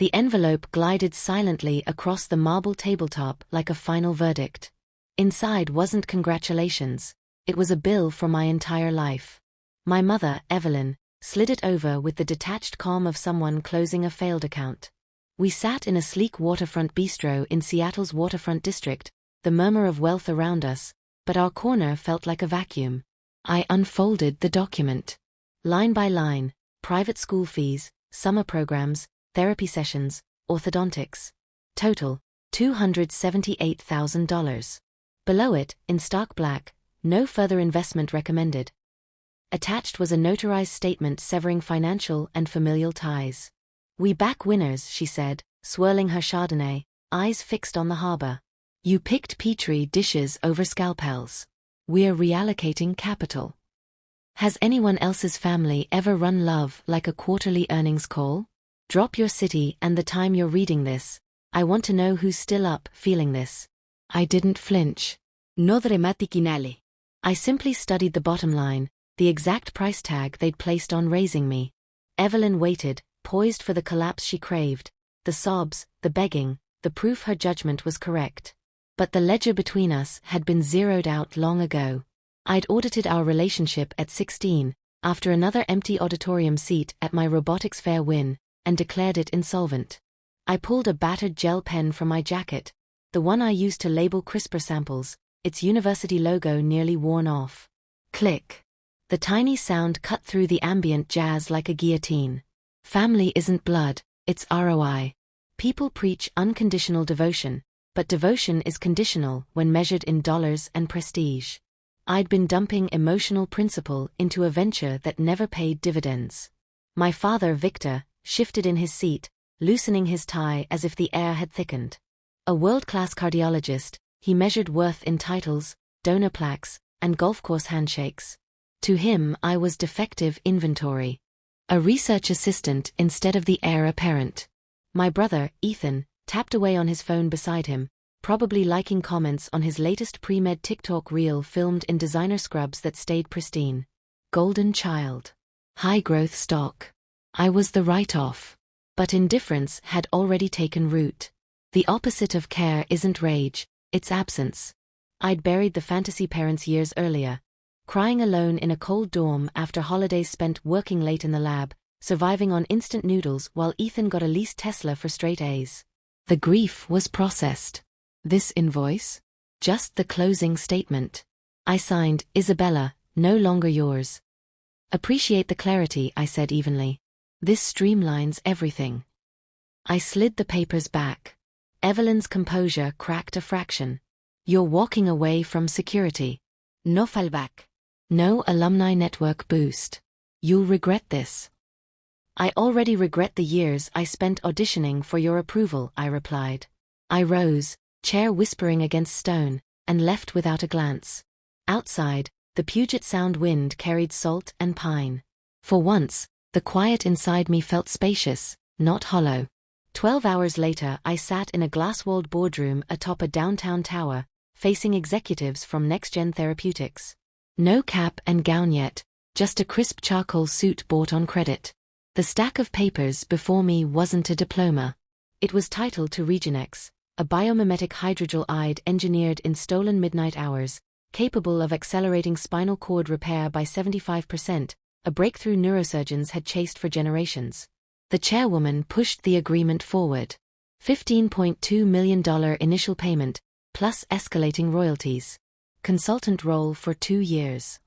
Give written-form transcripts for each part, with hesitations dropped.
The envelope glided silently across the marble tabletop like a final verdict. Inside wasn't congratulations. It was a bill for my entire life. My mother, Evelyn, slid it over with the detached calm of someone closing a failed account. We sat in a sleek waterfront bistro in Seattle's waterfront district, the murmur of wealth around us, but our corner felt like a vacuum. I unfolded the document. Line by line, private school fees, summer programs, therapy sessions, orthodontics. Total, $278,000. Below it, in stark black, no further investment recommended. Attached was a notarized statement severing financial and familial ties. "We back winners," she said, swirling her Chardonnay, eyes fixed on the harbor. "You picked Petri dishes over scalpels. We're reallocating capital." Has anyone else's family ever run love like a quarterly earnings call? Drop your city and the time you're reading this. I want to know who's still up, feeling this. I didn't flinch. No dramatic. I simply studied the bottom line, the exact price tag they'd placed on raising me. Evelyn waited, poised for the collapse she craved, the sobs, the begging, the proof her judgment was correct. But the ledger between us had been zeroed out long ago. I'd audited our relationship at 16, after another empty auditorium seat at my robotics fair win, and declared it insolvent. I pulled a battered gel pen from my jacket, the one I used to label CRISPR samples, its university logo nearly worn off. Click. The tiny sound cut through the ambient jazz like a guillotine. Family isn't blood, it's ROI. People preach unconditional devotion, but devotion is conditional when measured in dollars and prestige. I'd been dumping emotional principle into a venture that never paid dividends. My father, Victor, shifted in his seat, loosening his tie as if the air had thickened. A world-class cardiologist, he measured worth in titles, donor plaques, and golf course handshakes. To him I was defective inventory. A research assistant instead of the heir apparent. My brother, Ethan, tapped away on his phone beside him, probably liking comments on his latest pre-med TikTok reel filmed in designer scrubs that stayed pristine. Golden child. High-growth stock. I was the write-off. But indifference had already taken root. The opposite of care isn't rage, it's absence. I'd buried the fantasy parents years earlier, crying alone in a cold dorm after holidays spent working late in the lab, surviving on instant noodles while Ethan got a leased Tesla for straight A's. The grief was processed. This invoice? Just the closing statement. I signed, Isabella, no longer yours. Appreciate the clarity, I said evenly. This streamlines everything. I slid the papers back. Evelyn's composure cracked a fraction. You're walking away from security. No fallback. No alumni network boost. You'll regret this. I already regret the years I spent auditioning for your approval, I replied. I rose, chair whispering against stone, and left without a glance. Outside, the Puget Sound wind carried salt and pine. For once, the quiet inside me felt spacious, not hollow. 12 hours later I sat in a glass-walled boardroom atop a downtown tower, facing executives from NextGen Therapeutics. No cap and gown yet, just a crisp charcoal suit bought on credit. The stack of papers before me wasn't a diploma. It was titled to Regenex, a biomimetic hydrogel eyed engineered in stolen midnight hours, capable of accelerating spinal cord repair by 75%, a breakthrough neurosurgeons had chased for generations. The chairwoman pushed the agreement forward. $15.2 million initial payment, plus escalating royalties. Consultant role for 2 years.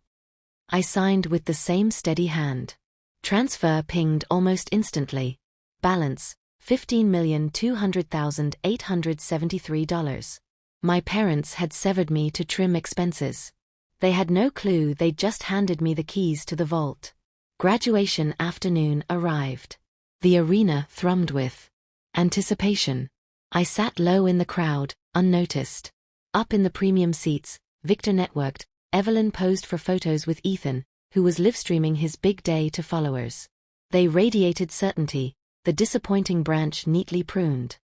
I signed with the same steady hand. Transfer pinged almost instantly. Balance, $15,200,873. My parents had severed me to trim expenses. They had no clue they'd just handed me the keys to the vault. Graduation afternoon arrived. The arena thrummed with anticipation. I sat low in the crowd, unnoticed. Up in the premium seats, Victor networked, Evelyn posed for photos with Ethan, who was livestreaming his big day to followers. They radiated certainty, the disappointing branch neatly pruned.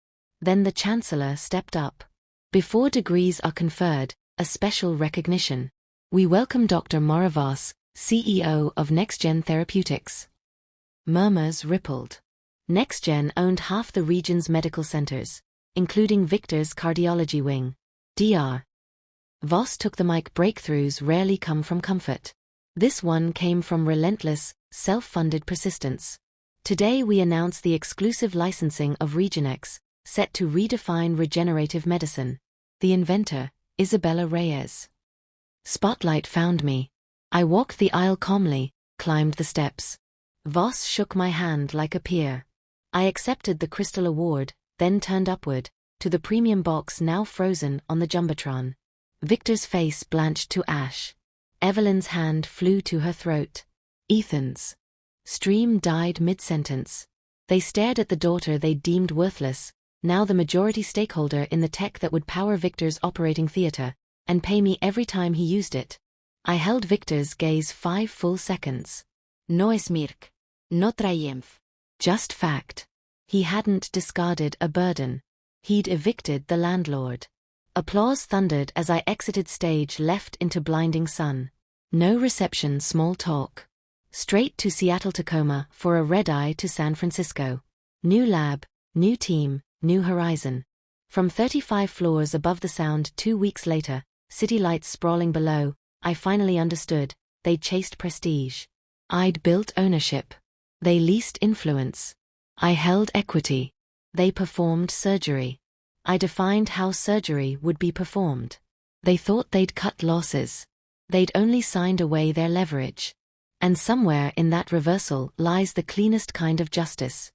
Then the chancellor stepped up. Before degrees are conferred, a special recognition. We welcome Dr. Moravas, CEO of NextGen Therapeutics. Murmurs rippled. NextGen owned half the region's medical centers, including Victor's cardiology wing. Dr. Voss took the mic. Breakthroughs rarely come from comfort. This one came from relentless, self-funded persistence. Today we announce the exclusive licensing of RegenX, set to redefine regenerative medicine. The inventor, Isabella Reyes. Spotlight found me. I walked the aisle calmly, climbed the steps. Voss shook my hand like a peer. I accepted the crystal award, then turned upward, to the premium box now frozen on the Jumbotron. Victor's face blanched to ash. Evelyn's hand flew to her throat. Ethan's stream died mid-sentence. They stared at the daughter they deemed worthless, now the majority stakeholder in the tech that would power Victor's operating theater, and pay me every time he used it. I held Victor's gaze 5 full seconds. No es mirk. No triumph. Just fact. He hadn't discarded a burden. He'd evicted the landlord. Applause thundered as I exited stage left into blinding sun. No reception, small talk. Straight to Seattle-Tacoma for a red-eye to San Francisco. New lab, new team, new horizon. From 35 floors above the sound 2 weeks later, city lights sprawling below, I finally understood. They'd chased prestige. I'd built ownership. They leased influence. I held equity. They performed surgery. I defined how surgery would be performed. They thought they'd cut losses. They'd only signed away their leverage. And somewhere in that reversal lies the cleanest kind of justice.